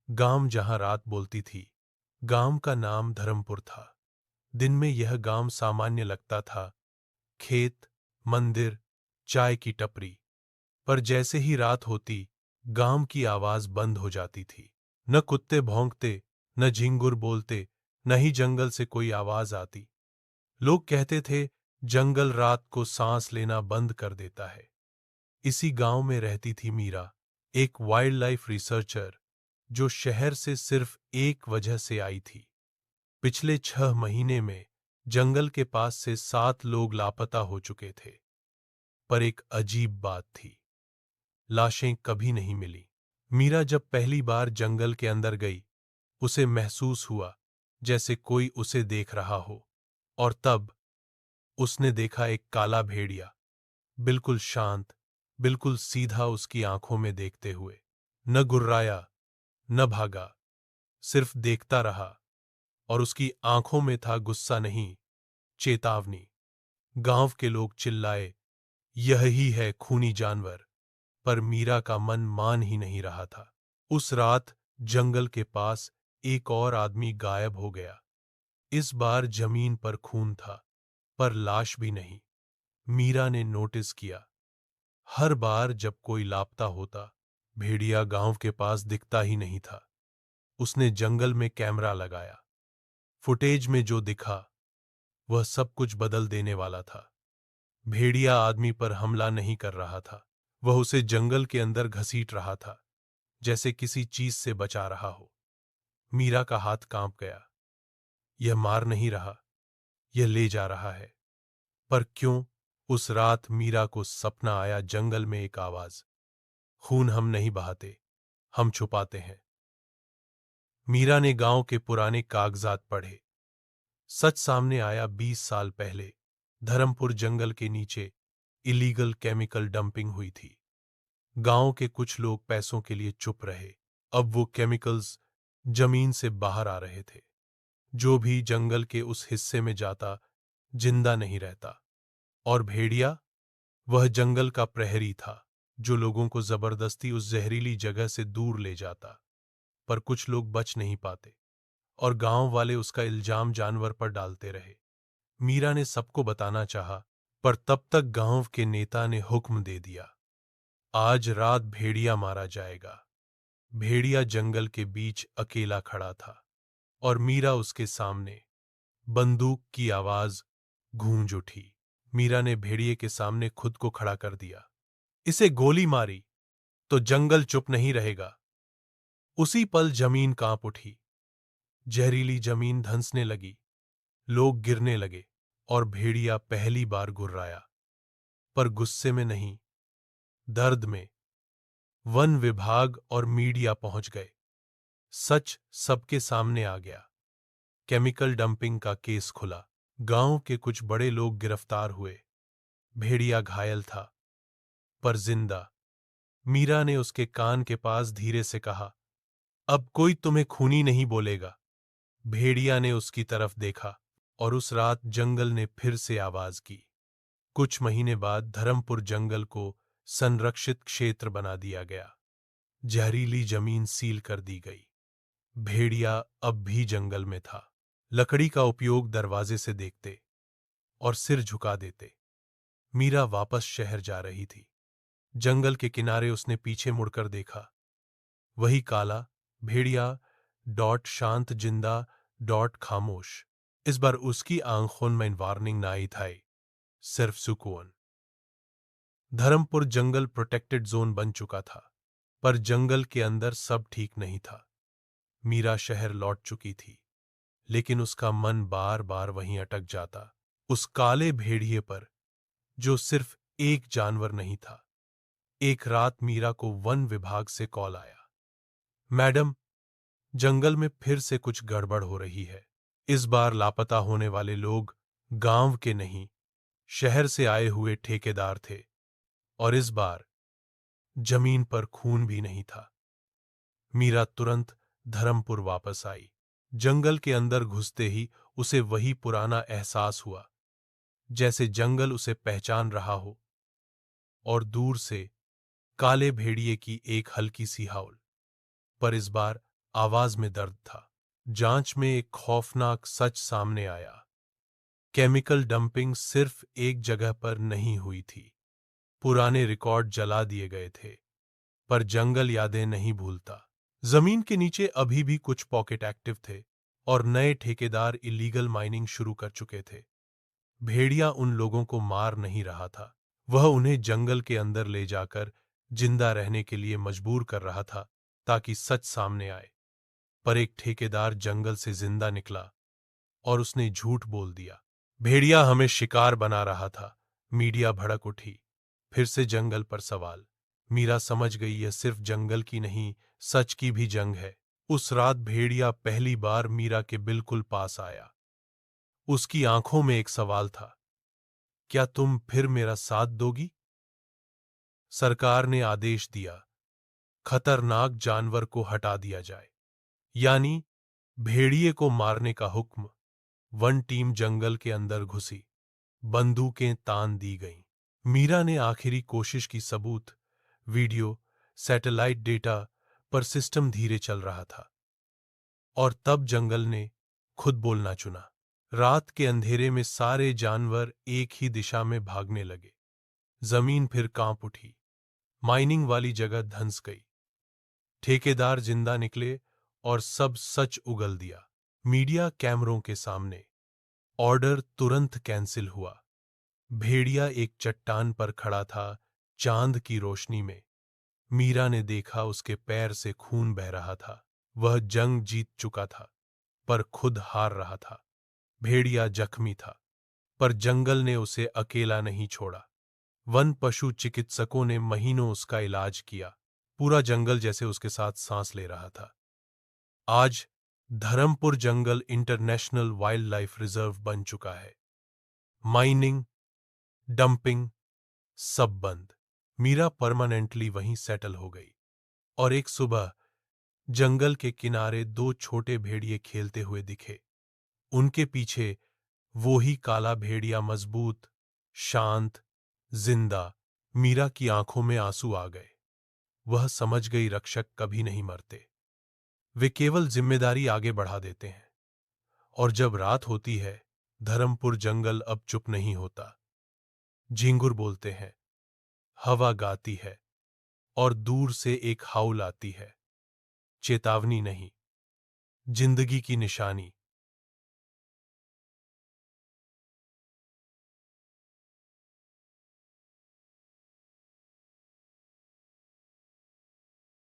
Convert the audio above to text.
गांव जहां रात बोलती थी। गांव का नाम धर्मपुर था। दिन में यह गांव सामान्य लगता था। खेत, मंदिर, चाय की टपरी। पर जैसे ही रात होती, गांव की आवाज बंद हो जाती थी। न कुत्ते भौंकते, न झिंगुर बोलते, न ही जंगल से कोई आवाज आती। लोग कहते थे, जंगल रात को सांस लेना बंद कर देता है। इसी गांव में रहती थी मीरा, एक वाइल्ड लाइफ रिसर्चर, जो शहर से सिर्फ एक वजह से आई थी। पिछले 6 महीने में जंगल के पास से 7 लोग लापता हो चुके थे। पर एक अजीब बात थी, लाशें कभी नहीं मिली। मीरा जब पहली बार जंगल के अंदर गई, उसे महसूस हुआ जैसे कोई उसे देख रहा हो। और तब उसने देखा एक काला भेड़िया, बिल्कुल शांत, बिल्कुल सीधा उसकी आंखों में देखते हुए। न गुर्राया, न भागा, सिर्फ देखता रहा। और उसकी आंखों में था गुस्सा नहीं, चेतावनी। गांव के लोग चिल्लाए, यही है खूनी जानवर। पर मीरा का मन मान ही नहीं रहा था। उस रात जंगल के पास एक और आदमी गायब हो गया। इस बार जमीन पर खून था, पर लाश भी नहीं। मीरा ने नोटिस किया, हर बार जब कोई लापता होता, भेड़िया गांव के पास दिखता ही नहीं था। उसने जंगल में कैमरा लगाया। फुटेज में जो दिखा, वह सब कुछ बदल देने वाला था। भेड़िया आदमी पर हमला नहीं कर रहा था। वह उसे जंगल के अंदर घसीट रहा था, जैसे किसी चीज से बचा रहा हो। मीरा का हाथ कांप गया। यह मार नहीं रहा, यह ले जा रहा है। पर क्यों? उस रात मीरा को सपना आया, जंगल में एक आवाज, खून हम नहीं बहाते, हम छुपाते हैं। मीरा ने गांव के पुराने कागजात पढ़े। सच सामने आया, 20 साल पहले धर्मपुर जंगल के नीचे इलीगल केमिकल डंपिंग हुई थी। गांव के कुछ लोग पैसों के लिए चुप रहे। अब वो केमिकल्स जमीन से बाहर आ रहे थे। जो भी जंगल के उस हिस्से में जाता, जिंदा नहीं रहता। और भेड़िया, वह जंगल का प्रहरी था, जो लोगों को जबरदस्ती उस जहरीली जगह से दूर ले जाता। पर कुछ लोग बच नहीं पाते, और गांव वाले उसका इल्जाम जानवर पर डालते रहे। मीरा ने सबको बताना चाहा, पर तब तक गांव के नेता ने हुक्म दे दिया, आज रात भेड़िया मारा जाएगा। भेड़िया जंगल के बीच अकेला खड़ा था, और मीरा उसके सामने। बंदूक की आवाज गूंज उठी। मीरा ने भेड़िए के सामने खुद को खड़ा कर दिया। इसे गोली मारी तो जंगल चुप नहीं रहेगा। उसी पल जमीन कांप उठी। जहरीली जमीन धंसने लगी, लोग गिरने लगे, और भेड़िया पहली बार गुर्राया। पर गुस्से में नहीं, दर्द में। वन विभाग और मीडिया पहुंच गए। सच सबके सामने आ गया। केमिकल डंपिंग का केस खुला। गांव के कुछ बड़े लोग गिरफ्तार हुए। भेड़िया घायल था, पर जिंदा। मीरा ने उसके कान के पास धीरे से कहा, अब कोई तुम्हें खूनी नहीं बोलेगा। भेड़िया ने उसकी तरफ देखा, और उस रात जंगल ने फिर से आवाज की। कुछ महीने बाद धर्मपुर जंगल को संरक्षित क्षेत्र बना दिया गया। जहरीली जमीन सील कर दी गई। भेड़िया अब भी जंगल में था। लकड़ी का उपयोग दरवाजे से देखते, और सिर झुका देते। मीरा वापस शहर जा रही थी। जंगल के किनारे उसने पीछे मुड़कर देखा। वही काला भेड़िया, डॉट शांत जिंदा, डॉट खामोश। इस बार उसकी आंखों में वार्निंग ना आई था, सिर्फ सुकून। धर्मपुर जंगल प्रोटेक्टेड जोन बन चुका था, पर जंगल के अंदर सब ठीक नहीं था। मीरा शहर लौट चुकी थी, लेकिन उसका मन बार बार वहीं अटक जाता, उस काले भेड़िए पर, जो सिर्फ एक जानवर नहीं था। एक रात मीरा को वन विभाग से कॉल आया, मैडम, जंगल में फिर से कुछ गड़बड़ हो रही है। इस बार लापता होने वाले लोग गांव के नहीं, शहर से आए हुए ठेकेदार थे। और इस बार जमीन पर खून भी नहीं था। मीरा तुरंत धर्मपुर वापस आई। जंगल के अंदर घुसते ही उसे वही पुराना एहसास हुआ, जैसे जंगल उसे पहचान रहा हो। और दूर से काले भेड़िए की एक हल्की सी हौल। पर इस बार आवाज में दर्द था। जांच में एक खौफनाक सच सामने आया। केमिकल डंपिंग सिर्फ एक जगह पर नहीं हुई थी। पुराने रिकॉर्ड जला दिए गए थे, पर जंगल यादें नहीं भूलता। जमीन के नीचे अभी भी कुछ पॉकेट एक्टिव थे और नए ठेकेदार इलीगल माइनिंग शुरू कर चुके थे। भेड़िया उन लोगों को मार नहीं रहा था, वह उन्हें जंगल के अंदर ले जाकर जिंदा रहने के लिए मजबूर कर रहा था, ताकि सच सामने आए। पर एक ठेकेदार जंगल से जिंदा निकला और उसने झूठ बोल दिया। भेड़िया हमें शिकार बना रहा था। मीडिया भड़क उठी। फिर से जंगल पर सवाल। मीरा समझ गई यह सिर्फ जंगल की नहीं, सच की भी जंग है। उस रात भेड़िया पहली बार मीरा के बिल्कुल पास आया। उसकी आंखों में एक सवाल था, क्या तुम फिर मेरा साथ दोगी? सरकार ने आदेश दिया, खतरनाक जानवर को हटा दिया जाए, यानी भेड़िए को मारने का हुक्म। वन टीम जंगल के अंदर घुसी। बंदूकें तान दी गईं। मीरा ने आखिरी कोशिश की। सबूत, वीडियो, सैटेलाइट डेटा, पर सिस्टम धीरे चल रहा था। और तब जंगल ने खुद बोलना चुना। रात के अंधेरे में सारे जानवर एक ही दिशा में भागने लगे। जमीन फिर कांप उठी। माइनिंग वाली जगह धंस गई। ठेकेदार जिंदा निकले और सब सच उगल दिया। मीडिया कैमरों के सामने। ऑर्डर तुरंत कैंसिल हुआ। भेड़िया एक चट्टान पर खड़ा था, चांद की रोशनी में। मीरा ने देखा उसके पैर से खून बह रहा था। वह जंग जीत चुका था, पर खुद हार रहा था। भेड़िया जख्मी था, पर जंगल ने उसे अकेला नहीं छोड़ा। वन पशु चिकित्सकों ने महीनों उसका इलाज किया। पूरा जंगल जैसे उसके साथ सांस ले रहा था। आज धरमपुर जंगल इंटरनेशनल वाइल्ड लाइफ रिजर्व बन चुका है। माइनिंग, डंपिंग, सब बंद। मीरा परमानेंटली वहीं सेटल हो गई। और एक सुबह जंगल के किनारे दो छोटे भेड़िए खेलते हुए दिखे। उनके पीछे वो ही काला भेड़िया, मजबूत, शांत, जिंदा। मीरा की आंखों में आंसू आ गए। वह समझ गई रक्षक कभी नहीं मरते, वे केवल जिम्मेदारी आगे बढ़ा देते हैं। और जब रात होती है, धरमपुर जंगल अब चुप नहीं होता। झिंगुर बोलते हैं, हवा गाती है, और दूर से एक हाउल आती है। चेतावनी नहीं, जिंदगी की निशानी।